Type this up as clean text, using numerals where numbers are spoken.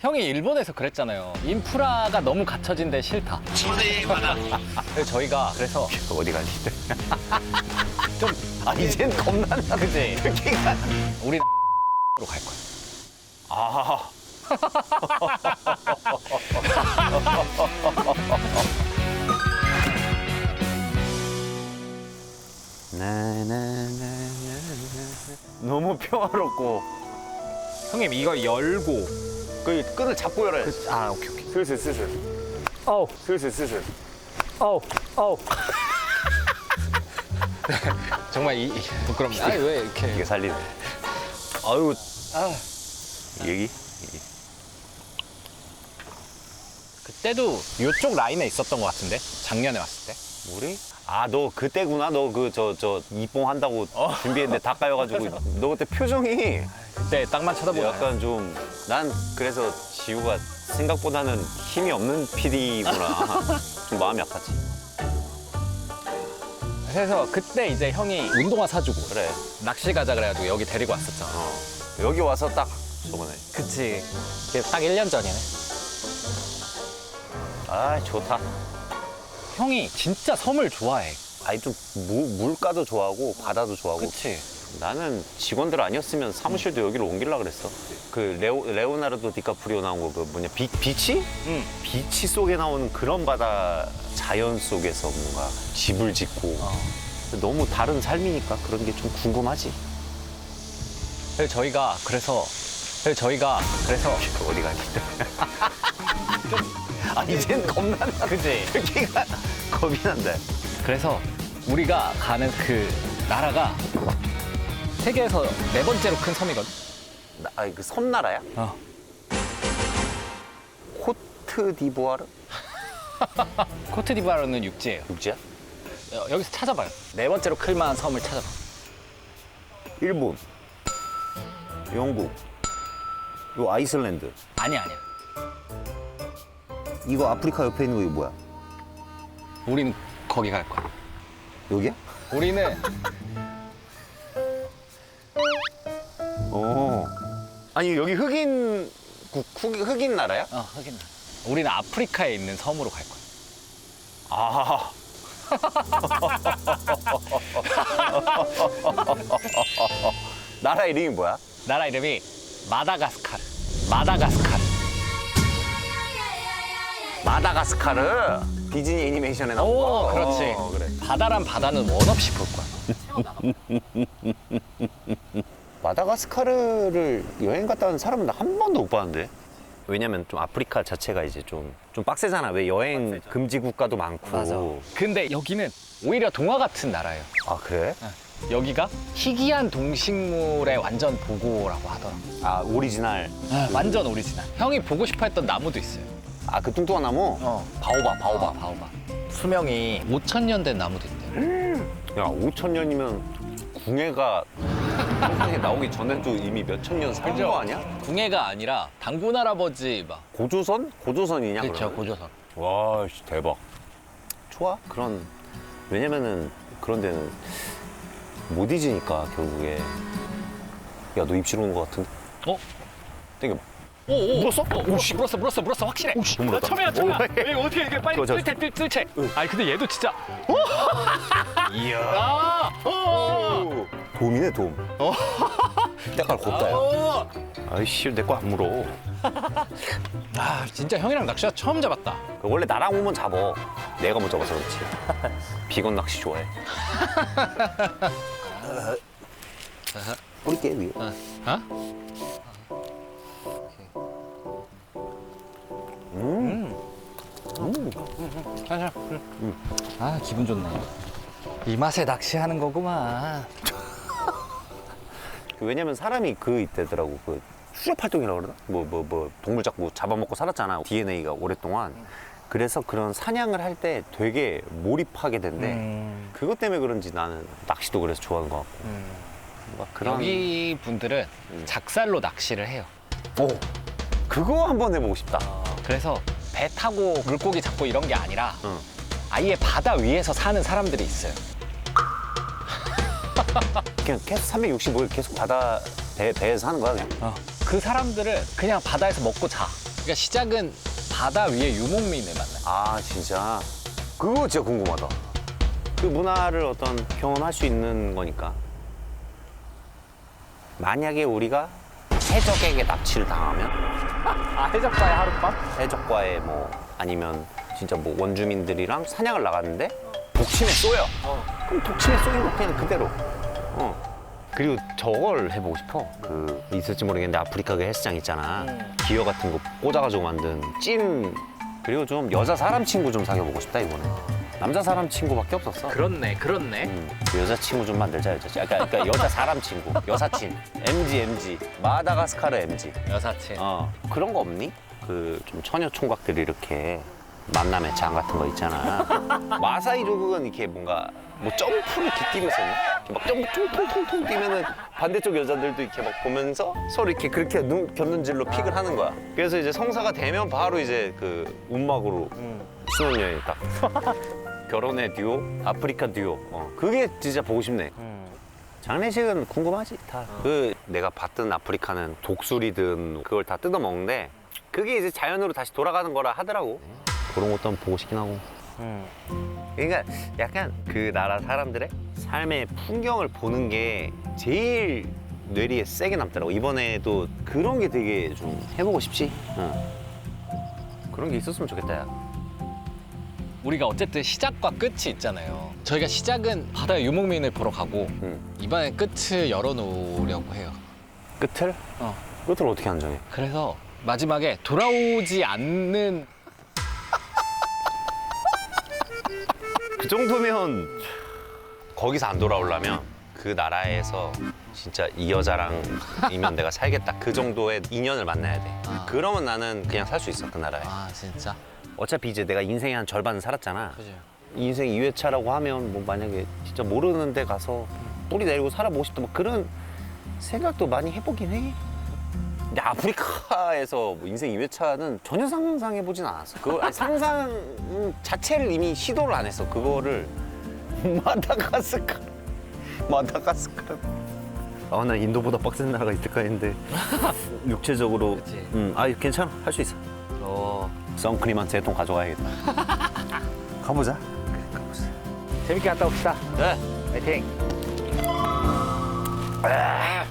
형이 일본에서 그랬잖아요. 인프라가 너무 갖춰진 데 싫다. 그래서 저희가 그래서 어디 가지? 좀 이젠 겁난다. 그지? 느끼가. 우리 로 갈 거야. 아. 너무 평화롭고 형님 이거 열고 그 끈을 잡고 열어야 돼. 아 오케이 오케이. 슬슬. 어우 슬슬. 어우. 정말 이 부끄럽네. 아니 왜 이렇게 이게 살리네. 아유, 아 얘기? 그때도 이쪽 라인에 있었던 것 같은데 작년에 왔을 때. 우리? 아, 너 그때구나. 너 그 저 이뽕 한다고 준비했는데 다 까여가지고 너 그때 표정이 그때 땅만 쳐다보고 약간 좀 난 그래서 지우가 생각보다는 힘이 없는 PD구나. 좀 마음이 아팠지. 그래서 그때 이제 형이 운동화 사주고 그래. 낚시 가자 그래가지고 여기 데리고 왔었잖아. 여기 와서 딱 저번에. 그치. 그게 딱 1년 전이네. 아, 좋다. 형이 진짜 섬을 좋아해. 아니 좀 물가도 좋아하고 바다도 좋아하고. 그치. 나는 직원들 아니었으면 사무실도 여기로 옮기려고 그랬어. 그 레오나르도 디카프리오 나온 거 그 뭐냐 비치? 응. 비치 속에 나오는 그런 바다 자연 속에서 뭔가 집을 짓고 너무 다른 삶이니까 그런 게 좀 궁금하지. 그래서 저희가 그래서 어디 가지? 이젠 겁난다. 그지. 느끼가 겁이 난다. 그래서 우리가 가는 그 나라가 세계에서 4번째로 큰 섬이거든. 그 섬나라야? 어. 코트디부아르? 코트디부아르는 육지예요. 육지야? 여기서 찾아봐요. 4번째로 클만한 섬을 찾아봐. 일본, 영국, 요 아이슬란드. 아니야. 이거 아프리카 옆에 있는 거 이거 뭐야? 우리는 거기 갈 거야. 여기야? 우리는 아니 여기 흑인 흑인 나라야? 흑인 나라. 우리는 아프리카에 있는 섬으로 갈 거야. 아. 나라 이름이 뭐야? 나라 이름이 마다가스카르. 마다가스카르. 디즈니 애니메이션에 나온 오, 거. 그렇지. 그래. 바다란 바다는 원 없이 볼 거야. 마다가스카르를 여행 갔다 온 사람은 나 한 번도 못 봤는데. 왜냐면 좀 아프리카 자체가 이제 좀 빡세잖아. 왜 여행 금지 국가도 많고. 근데 여기는 오히려 동화 같은 나라예요. 아 그래? 여기가 희귀한 동식물의 완전 보고라고 하더라고. 아 오리지널. 완전 오리지널. 형이 보고 싶어 했던 나무도 있어요. 아 그 뚱뚱한 나무? 바오바. 바오바. 수명이 5,000년 된 나무도 있대요. 야 5,000년이면 궁예가 세상에 나오기 전에도 이미 몇천 년 산 그죠? 거 아니야? 궁예가 아니라 단군 할아버지 막. 고조선? 고조선이냐? 그렇죠, 그러면? 고조선. 와, 씨, 대박. 좋아. 왜냐면은 그런 데는 못 잊으니까, 결국에. 야, 너 입질 오는 거 같은데? 어? 땡겨봐. 오, 물었어? 오씨, 물었어, 확실해. 오씨, 너무 물었다. 처음이야. 이거 어떻게 이게 빨리 저. 뜰채. 아니 근데 얘도 진짜. 이야. 아, 돔이네, 돔. 때깔 곱다, 야. 아이씨, 내 거 안 물어. 아, 진짜 형이랑 낚시가 처음 잡았다. 원래 나랑 오면 잡어. 내가 못 잡아서 그렇지. 비건 낚시 좋아해. 뿌릴게, 위에. 어? 아, 기분 좋네. 이 맛에 낚시하는 거구만. 왜냐면 사람이 그 이때더라고. 그 수렵 활동이라고 그러나? 동물 자꾸 잡아먹고 살았잖아. DNA가 오랫동안. 그래서 그런 사냥을 할 때 되게 몰입하게 된대. 그것 때문에 그런지 나는 낚시도 그래서 좋아하는 것 같고. 뭔가 그런. 여기 분들은 작살로 낚시를 해요. 오, 그거 한번 해보고 싶다. 그래서 배 타고 물고기 잡고 이런 게 아니라 응. 아예 바다 위에서 사는 사람들이 있어요. 그냥 계속 365일 계속 배에서 사는 거야, 그냥. 그 사람들은 그냥 바다에서 먹고 자. 그러니까 시작은 바다 위에 유목민을 만나요. 아 진짜 그거 진짜 궁금하다. 그 문화를 어떤 경험할 수 있는 거니까. 만약에 우리가 해적에게 납치를 당하면 아, 해적과의 하룻밤? 해적과의 뭐 아니면 진짜 뭐 원주민들이랑 사냥을 나갔는데 독침에 쏘여. 그럼 독침에 쏘인 거 그냥 그대로. 그리고 저걸 해보고 싶어. 그 있을지 모르겠는데 아프리카 그 헬스장 있잖아. 기어 같은 거 꽂아가지고 만든 찜. 그리고 좀 여자 사람 친구 좀 사귀어보고 싶다 이번에. 남자 사람 친구밖에 없었어. 그렇네. 여자 친구 좀 만들자 여자. 그러니까 여자 사람 친구, 여사친. MG. 마다가스카르 MG. 여사친. 그런 거 없니? 그 좀 처녀 총각들이 이렇게 만남의 장 같은 거 있잖아. 마사이족은 이렇게 뭔가 뭐 점프를 이렇게 뛰면서 막 점프 통통통 뛰면은 반대쪽 여자들도 이렇게 막 보면서 서로 이렇게 그렇게 눈 곁눈질로 픽을 하는 거야. 그래서 이제 성사가 되면 바로 이제 그 움막으로 신혼여행 딱. 결혼의 듀오, 아프리카 듀오. 그게 진짜 보고 싶네. 장례식은 궁금하지 다. 그 내가 봤던 아프리카는 독수리든 그걸 다 뜯어 먹는데 그게 이제 자연으로 다시 돌아가는 거라 하더라고. 그런 것도 한번 보고 싶긴 하고. 그러니까 약간 그 나라 사람들의 삶의 풍경을 보는 게 제일 뇌리에 세게 남더라고. 이번에도 그런 게 되게 좀 해보고 싶지. 그런 게 있었으면 좋겠다. 야. 우리가 어쨌든 시작과 끝이 있잖아요. 저희가 시작은 바다 유목민을 보러 가고 이번엔 끝을 열어놓으려고 해요. 끝을? 끝을 어떻게 안정해? 그래서 마지막에 돌아오지 않는 그 정도면 거기서 안 돌아오려면 그 나라에서 진짜 이 여자랑이면 내가 살겠다. 그 정도의 인연을 만나야 돼. 그러면 나는 그냥 살 수 있어, 그 나라에. 아 진짜? 어차피 이제 내가 인생의 한 절반은 살았잖아. 그죠. 인생 2회차라고 하면 뭐 만약에 진짜 모르는 데 가서 뿌리 내리고 살아보고 싶다 뭐 그런 생각도 많이 해보긴 해. 근데 아프리카에서 뭐 인생 2회차는 전혀 상상해보진 않았어. 그걸 아니, 상상 자체를 이미 시도를 안 했어. 그거를 마다가스카르. 나 인도보다 빡센 나라가 있을까 했는데 육체적으로 그치. 괜찮아. 할 수 있어. 선크림 한 3통 가져가야겠다. 가보자. 그래, 가보자. 재밌게 갔다 옵시다. 네. 파이팅. 아.